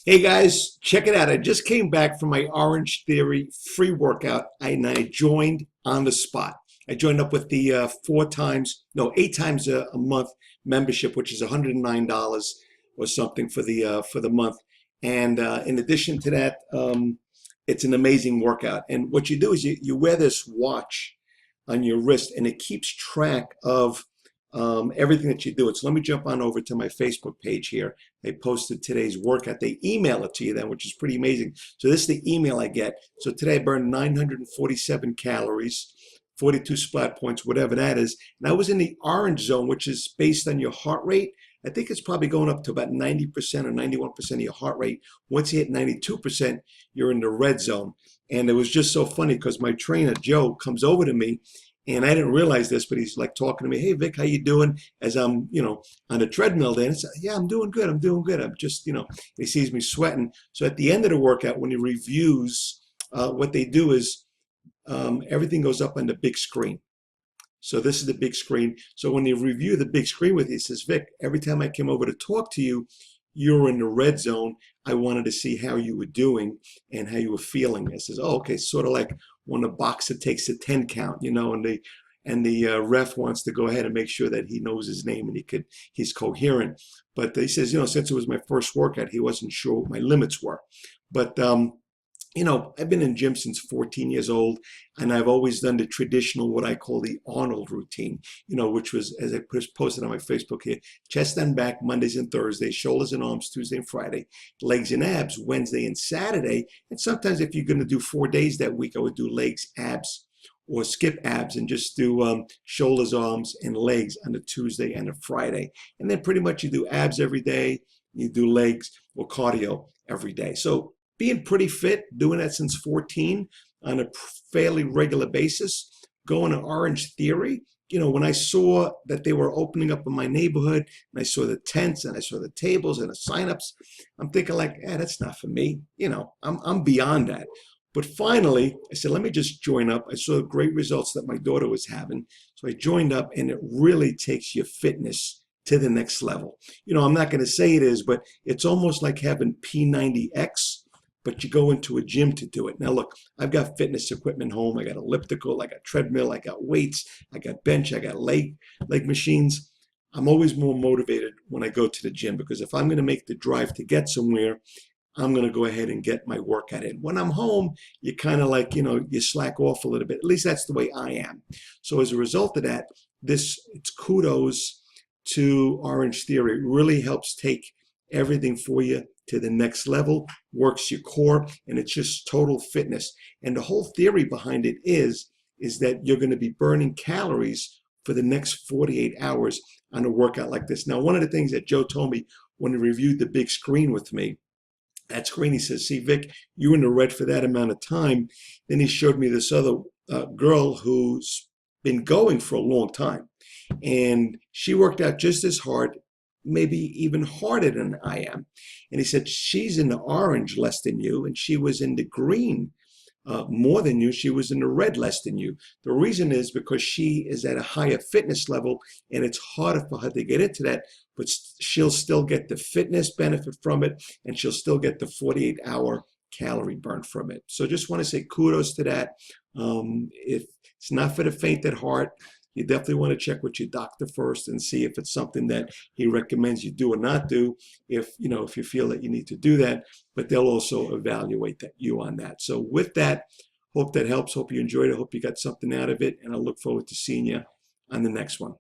Hey guys, check it out. I just came back from my Orange Theory free workout and I joined on the spot. I joined up with the 8 times a month membership, which is $109 or something for the month. And in addition to that, it's an amazing workout. And what you do is you wear this watch on your wrist and it keeps track of everything that you do. So let me jump on over to my Facebook page here. They posted today's workout. They email it to you then, which is pretty amazing. So this is the email I get. So today I burned 947 calories, 42 splat points, whatever that is. And I was in the orange zone, which is based on your heart rate. I think it's probably going up to about 90% or 91% of your heart rate. Once you hit 92%, you're in the red zone. And it was just so funny because my trainer, Joe, comes over to me and I didn't realize this, but he's like talking to me, "Hey, Vic, how you doing?" As I'm, on a treadmill there. And I said, "Yeah, I'm doing good. I'm doing good. I'm just, he sees me sweating." So at the end of the workout, when he reviews, what they do is everything goes up on the big screen. So this is the big screen. So when they review the big screen with you, he says, "Vic, every time I came over to talk to you, you were in the red zone. I wanted to see how you were doing and how you were feeling." I says, "Oh, okay." Sort of like when a boxer takes a 10 count, and the ref wants to go ahead and make sure that he knows his name and he's coherent. But he says, since it was my first workout, he wasn't sure what my limits were. But I've been in gym since 14 years old, and I've always done the traditional, what I call the Arnold routine, which was, as I posted on my Facebook here, chest and back Mondays and Thursdays, shoulders and arms Tuesday and Friday, legs and abs Wednesday and Saturday. And sometimes if you're going to do 4 days that week, I would do legs, abs, or skip abs and just do shoulders, arms, and legs on a Tuesday and a Friday. And then pretty much you do abs every day, you do legs or cardio every day. So being pretty fit, doing that since 14 on a fairly regular basis, going to Orange Theory. When I saw that they were opening up in my neighborhood and I saw the tents and I saw the tables and the signups, I'm thinking like, that's not for me. I'm beyond that. But finally, I said, let me just join up. I saw great results that my daughter was having. So I joined up, and it really takes your fitness to the next level. I'm not going to say it is, but it's almost like having P90X, but you go into a gym to do it. Now, look, I've got fitness equipment home. I got elliptical, I got treadmill, I got weights, I got bench, I got leg machines. I'm always more motivated when I go to the gym because if I'm going to make the drive to get somewhere, I'm going to go ahead and get my workout in. When I'm home, you kind of like, you slack off a little bit. At least that's the way I am. So as a result of that, it's kudos to Orange Theory. It really helps take everything for you to the next level, works your core, and it's just total fitness. And the whole theory behind it is that you're going to be burning calories for the next 48 hours on a workout like this. Now, one of the things that Joe told me when he reviewed the big screen with me, that screen, he says, "See, Vic, you were in the red for that amount of time." Then he showed me this other girl who's been going for a long time. And she worked out just as hard, maybe even harder than I am. And he said, she's in the orange less than you, and she was in the green more than you. She was in the red less than you. The reason is because she is at a higher fitness level, and it's harder for her to get into that, but she'll still get the fitness benefit from it, and she'll still get the 48-hour calorie burn from it. So just want to say kudos to that. If it's not for the faint at heart, you definitely want to check with your doctor first and see if it's something that he recommends you do or not do. If you feel that you need to do that, but they'll also evaluate you on that. So with that, hope that helps. Hope you enjoyed it. Hope you got something out of it, and I look forward to seeing you on the next one.